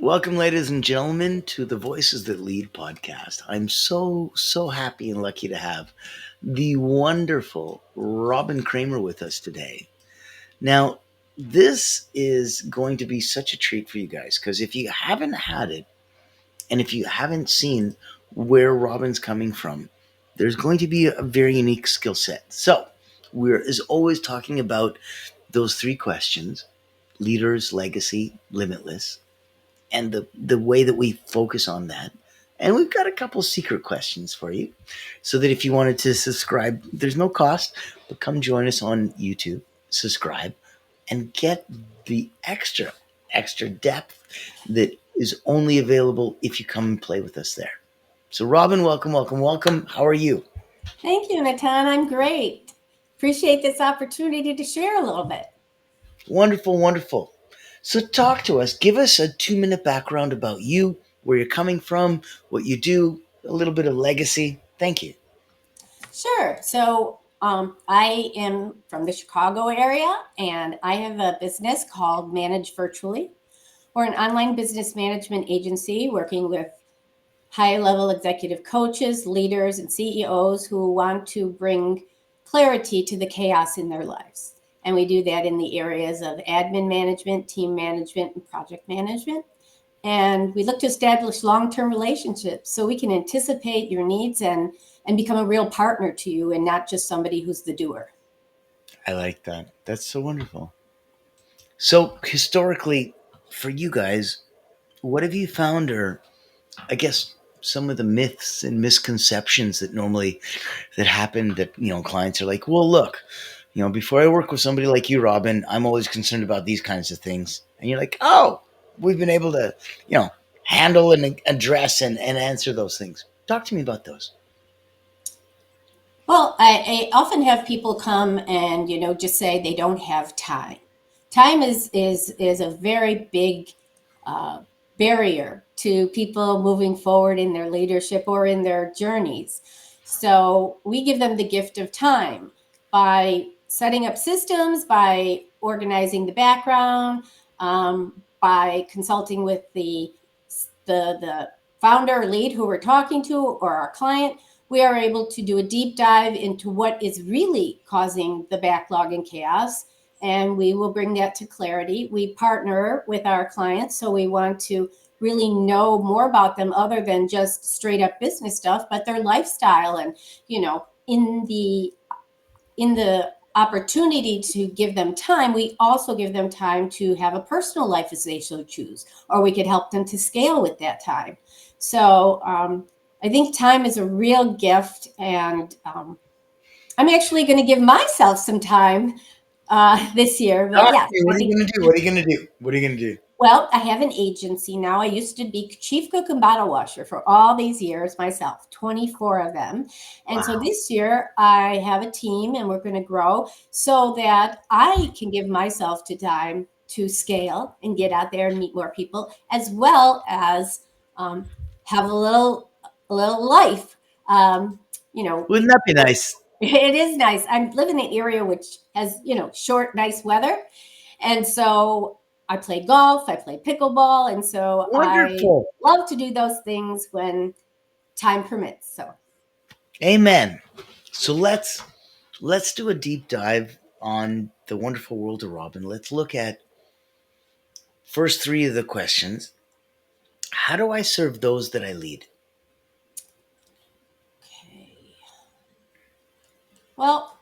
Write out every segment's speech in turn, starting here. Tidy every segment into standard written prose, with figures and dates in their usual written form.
Welcome, ladies and gentlemen, to the Voices That Lead podcast. I'm so happy and lucky to have the wonderful Robin Kramer with us today. Now, this is going to be such a treat for you guys because if you haven't had it and if you haven't seen where Robin's coming from, there's going to be a very unique skill set. So, we're as always talking about those three questions: leaders, legacy, limitless, and the way that we focus on that. And we've got a couple secret questions for you so that if you wanted to subscribe, there's no cost, but come join us on YouTube, subscribe, and get the extra depth that is only available if you come and play with us there. So, Robin, welcome. How are you? Thank you, Natan. I'm great. Appreciate this opportunity to share a little bit. Wonderful. So, talk to us. Give us a 2-minute background about you, where you're coming from, what you do, a little bit of legacy. Thank you. Sure. I am from the Chicago area, and I have a business called Manage Virtually. We're an online business management agency working with high-level executive coaches, leaders, and CEOs who want to bring clarity to the chaos in their lives. And we do that in the areas of admin management, team management, and project management. And we look to establish long-term relationships so we can anticipate your needs and become a real partner to you and not just somebody who's the doer. I like that. That's so wonderful. So, historically, for you guys, what have you found, or I guess some of the myths and misconceptions that happen that, clients are like, well, look, before I work with somebody like you, Robin, I'm always concerned about these kinds of things. And you're like, oh, we've been able to, handle and address and answer those things. Talk to me about those. Well, I often have people come and just say they don't have time. Time is a very big uh, barrier to people moving forward in their leadership or in their journeys. So we give them the gift of time by setting up systems, by organizing the background, by consulting with the founder or lead who we're talking to or our client. We are able to do a deep dive into what is really causing the backlog and chaos, and we will bring that to clarity. We partner with our clients, so we want to really know more about them other than just straight up business stuff, but their lifestyle. And in the opportunity to give them time, we also give them time to have a personal life as they so choose, or we could help them to scale with that time. So I think time is a real gift, and I'm actually going to give myself some time this year. But Talk to yes, me. What I are you think. going to do? What are you going to do? What are you going to do? Well, I have an agency now. I used to be chief cook and bottle washer for all these years myself, 24 of them. And so Wow. this year I have a team and we're going to grow so that I can give myself to time to scale and get out there and meet more people, as well as um, have a little life. Um, you know, Wouldn't that be nice? it is nice. I live in an area which has, short, nice weather. And so I play golf, I play pickleball. And so I Wonderful. love to do those things when time permits. So, Amen. So let's do a deep dive on the wonderful world of Robin. Let's look at first three of the questions. How do I serve those that I lead? okay. Well,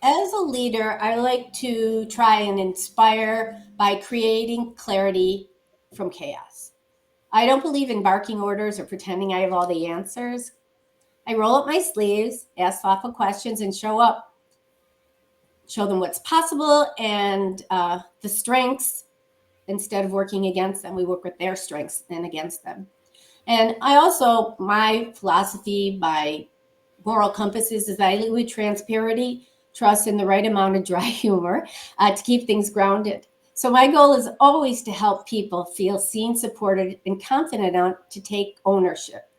as a leader, I like to try and inspire by creating clarity from chaos. I don't believe in barking orders or pretending I have all the answers. I roll up my sleeves, ask thoughtful questions, and show up. Show them what's possible and the strengths. Instead of working against them, we work with their strengths and against them. And my philosophy, my moral compass is I lead with transparency, trust, and the right amount of dry humor to keep things grounded. So my goal is always to help people feel seen, supported, and confident enough to take ownership.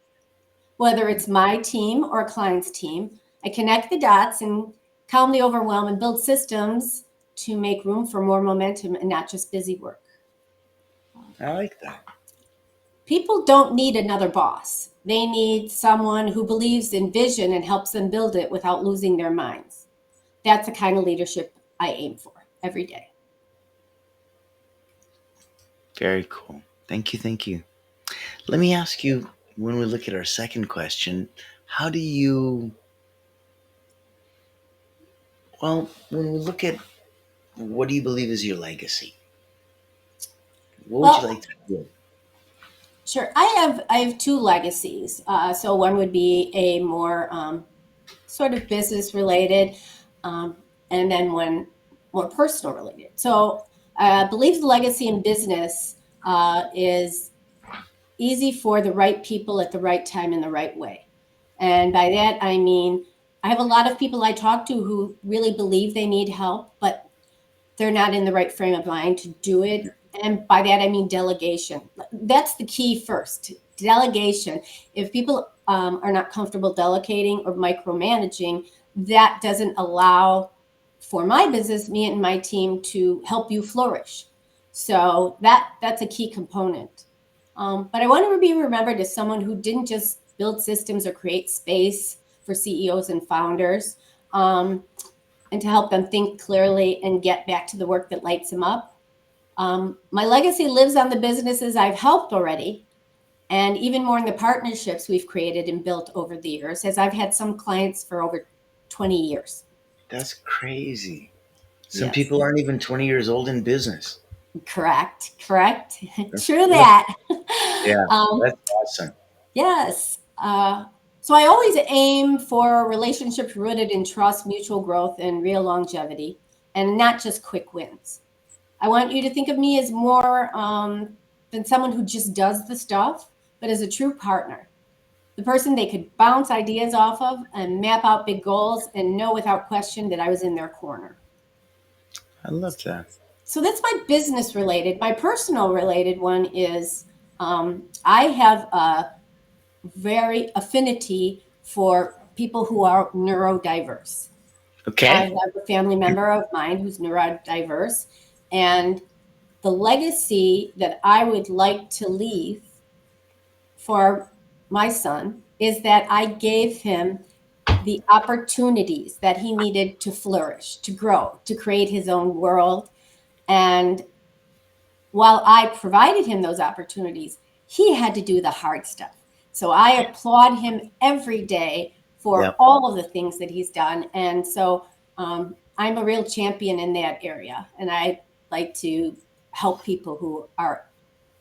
Whether it's my team or a client's team, I connect the dots and calm the overwhelm and build systems to make room for more momentum and not just busy work. I like that. People don't need another boss. They need someone who believes in vision and helps them build it without losing their minds. That's the kind of leadership I aim for every day. Very cool. Thank you. Thank you. Let me ask you, when we look at our second question, how do you, well, when we look at what do you believe is your legacy? What would you Well, like to do? sure. I have two legacies. So one would be a more sort of business related, um, and then one more personal related. So I believe the legacy in business is easy for the right people at the right time in the right way. And by that, I mean, I have a lot of people I talk to who really believe they need help, but they're not in the right frame of mind to do it. And by that, I mean delegation. That's the key first delegation. If people are not comfortable delegating or micromanaging, that doesn't allow for my business, me and my team to help you flourish. So that's a key component. But I want to be remembered as someone who didn't just build systems or create space for CEOs and founders. And to help them think clearly and get back to the work that lights them up. My legacy lives on the businesses I've helped already, and even more in the partnerships we've created and built over the years, as I've had some clients for over 20 years. That's crazy. Some Yes, people aren't even 20 years old in business. correct. That's True beautiful. that. Yeah, um, that's awesome. yes. So I always aim for relationships rooted in trust, mutual growth, and real longevity, and not just quick wins. I want you to think of me as more than someone who just does the stuff, but as a true partner, the person they could bounce ideas off of and map out big goals and know without question that I was in their corner. I love that. So that's my business related. My personal related one is I have a very affinity for people who are neurodiverse. I Okay. have a family member of mine who's neurodiverse, and the legacy that I would like to leave for my son is that I gave him the opportunities that he needed to flourish, to grow, to create his own world. And while I provided him those opportunities, he had to do the hard stuff. So I applaud him every day for Yep. all of the things that he's done. And so I'm a real champion in that area. And I like to help people who are,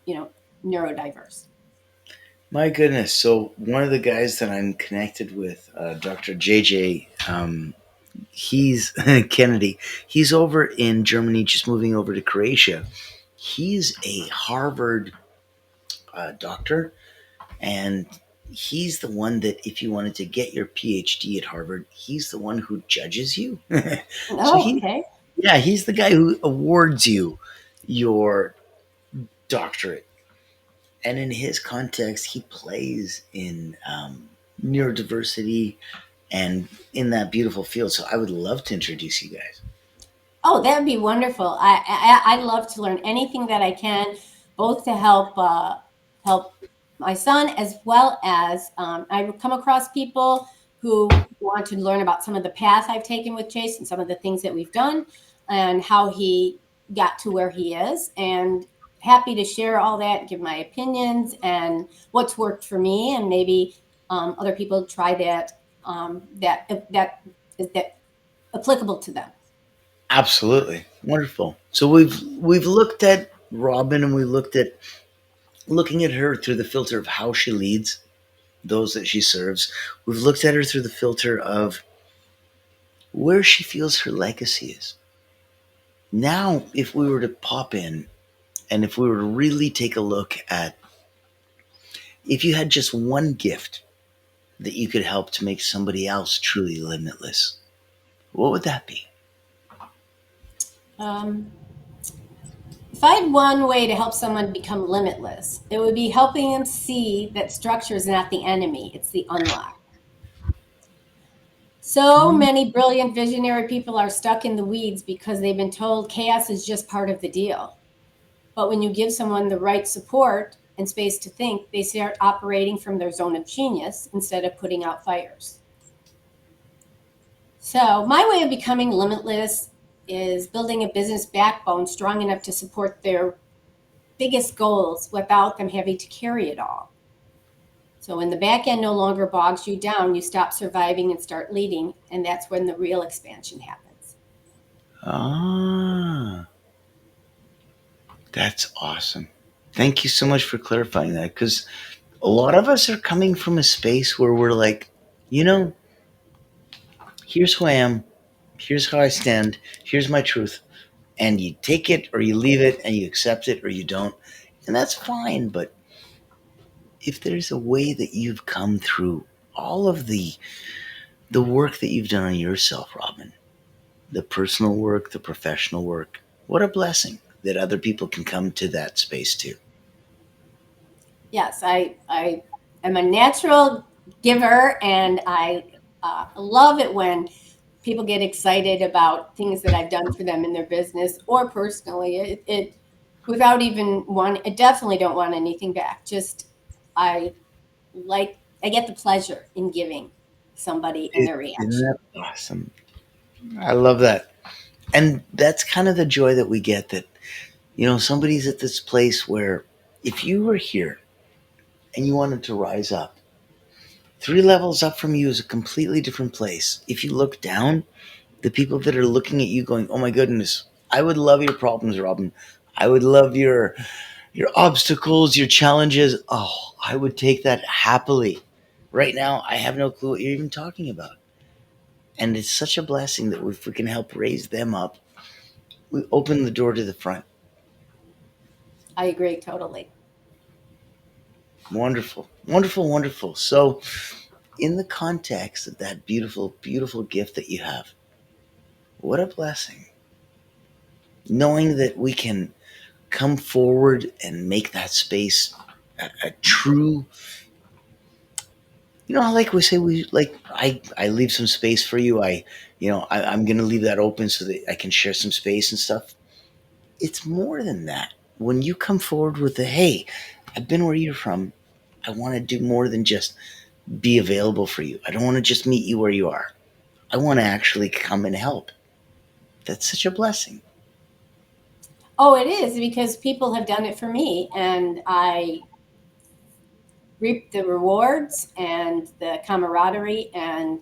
you know, neurodiverse. My goodness. So one of the guys that I'm connected with, Dr. JJ, he's Kennedy. He's over in Germany, just moving over to Croatia. He's a Harvard doctor, and he's the one that if you wanted to get your PhD at Harvard, he's the one who judges you. So Oh, okay. yeah, he's the guy who awards you your doctorate. And in his context, he plays in neurodiversity and in that beautiful field. So I would love to introduce you guys. Oh, that would be wonderful. I'd love to learn anything that I can, both to help my son as well as I've come across people who want to learn about some of the paths I've taken with Chase and some of the things that we've done and how he got to where he is. And happy to share all that, give my opinions and what's worked for me, and maybe other people try that is that applicable to them. Absolutely wonderful. So we've looked at Robin, and we looked at looking at her through the filter of how she leads those that she serves. We've looked at her through the filter of where she feels her legacy is. Now, if we were to pop in and if we were to really take a look at if you had just one gift that you could help to make somebody else truly limitless, what would that be? Um, if I had one way to help someone become limitless, it would be helping them see that structure is not the enemy, it's the unlock. So Hmm. many brilliant visionary people are stuck in the weeds because they've been told chaos is just part of the deal. But when you give someone the right support and space to think, they start operating from their zone of genius instead of putting out fires. So my way of becoming limitless is building a business backbone strong enough to support their biggest goals without them having to carry it all. So when the back end no longer bogs you down, you stop surviving and start leading, and that's when the real expansion happens. Ah, that's awesome. Thank you so much for clarifying that, because a lot of us are coming from a space where we're like, you know, here's who I am, here's how I stand, here's my truth. And you take it or you leave it and you accept it or you don't. And that's fine. But if there's a way that you've come through all of the work that you've done on yourself, Robin, the personal work, the professional work, what a blessing that other people can come to that space too. Yes, I am a natural giver, and I love it when people get excited about things that I've done for them in their business or personally. It without even I definitely don't want anything back. Just I I get the pleasure in giving somebody and their Isn't reaction. that awesome? I love that. And that's kind of the joy that we get, that, somebody's at this place where if you were here and you wanted to rise up, 3 levels up from you is a completely different place. If you look down, the people that are looking at you going, "Oh my goodness, I would love your problems, Robin. I would love your obstacles, your challenges. Oh, I would take that happily. Right now, I have no clue what you're even talking about." And it's such a blessing that if we can help raise them up, we open the door to the front. I agree totally. Wonderful, wonderful, wonderful. So, in the context of that beautiful, beautiful gift that you have, what a blessing. Knowing that we can come forward and make that space a true, like we say, I leave some space for you. I'm going to leave that open so that I can share some space and stuff. It's more than that. When you come forward with the, "Hey, I've been where you're from. I want to do more than just be available for you. I don't want to just meet you where you are. I want to actually come and help." That's such a blessing. Oh, it is, because people have done it for me, and I reap the rewards and the camaraderie, and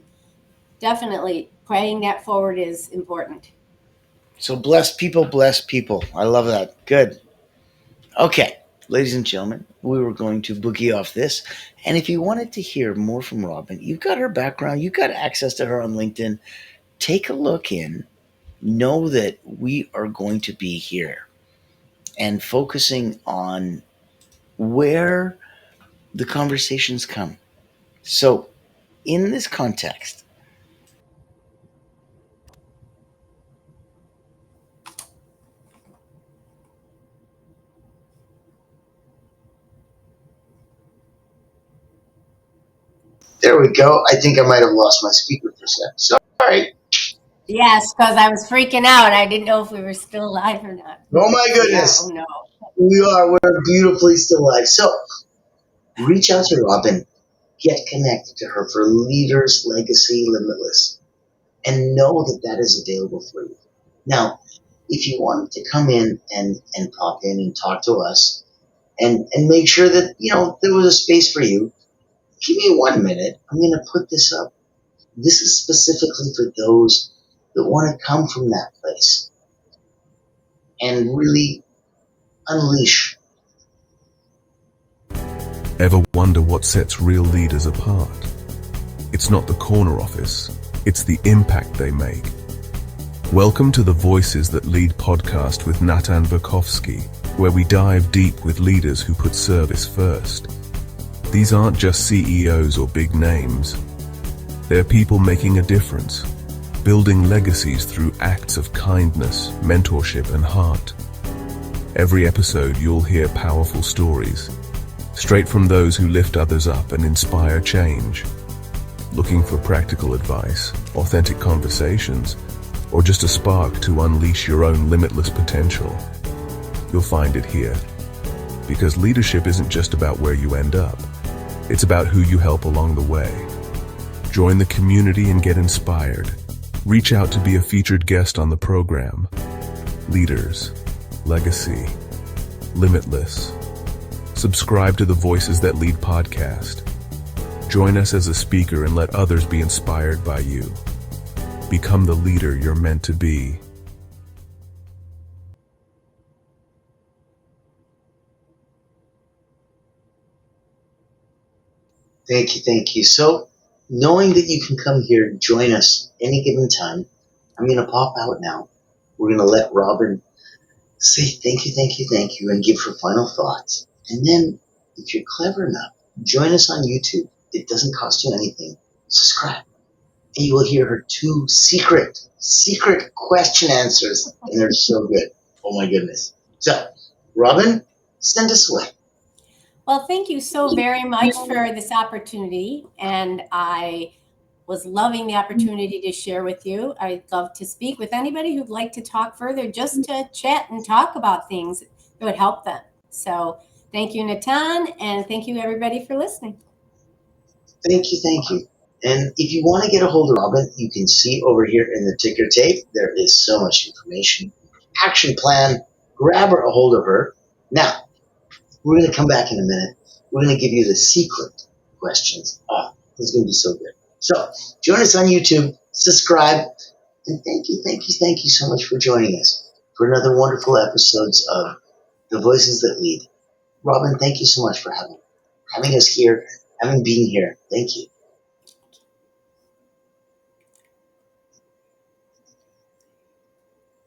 definitely paying that forward is important. So bless people, bless people. I love that. Good. Okay, ladies and gentlemen, we were going to boogie off this. And if you wanted to hear more from Robin, you've got her background, you've got access to her on LinkedIn. Take a look in. Know that we are going to be here and focusing on where the conversations come. So, in this context, there we go. I think I might have lost my speaker for a second. Sorry. Yes, because I was freaking out. I didn't know if we were still live or not. Oh my We are. Oh goodness. no. We are. We're beautifully still alive. So, reach out to Robin. Get connected to her for Leaders Legacy Limitless. And know that that is available for you. Now, if you wanted to come in and pop in and talk to us and make sure that, there was a space for you, give me 1 minute. I'm going to put this up. This is specifically for those that want to come from that place and really unleash. Ever wonder what sets real leaders apart? It's not the corner office, it's the impact they make. Welcome to the Voices That Lead podcast with Natan Verkhovsky, where we dive deep with leaders who put service first. These aren't just CEOs or big names. They're people making a difference, building legacies through acts of kindness, mentorship, and heart. Every episode you'll hear powerful stories, straight from those who lift others up and inspire change. Looking for practical advice, authentic conversations, or just a spark to unleash your own limitless potential? you'll find it here. Because leadership isn't just about where you end up. It's about who you help along the way. Join the community and get inspired. Reach out to be a featured guest on the program. Leaders, Legacy, Limitless. Subscribe to the Voices That Lead podcast. Join us as a speaker and let others be inspired by you. Become the leader you're meant to be. Thank you, thank you. So, knowing that you can come here and join us any given time, I'm going to pop out now. We're going to let Robin say thank you, and give her final thoughts. And then, if you're clever enough, join us on YouTube. It doesn't cost you anything. Subscribe. And you will hear her two secret question answers. And they're so good. Oh my goodness. So, Robin, send us away. Well, thank you so very much for this opportunity. And I was loving the opportunity to share with you. I'd love to speak with anybody who'd like to talk further, just to chat and talk about things that would help them. So thank you, Natan, and thank you, everybody, for listening. Thank you. And if you want to get a hold of Robin, you can see over here in the ticker tape, there is so much information. Action plan, grab her a hold of her. Now, we're going to come back in a minute. We're going to give you the secret questions. Oh, this is going to be so good. So, join us on YouTube, subscribe, and thank you so much for joining us for another wonderful episodes of The Voices That Lead. Robin, thank you so much for having us here, having been here. Thank you.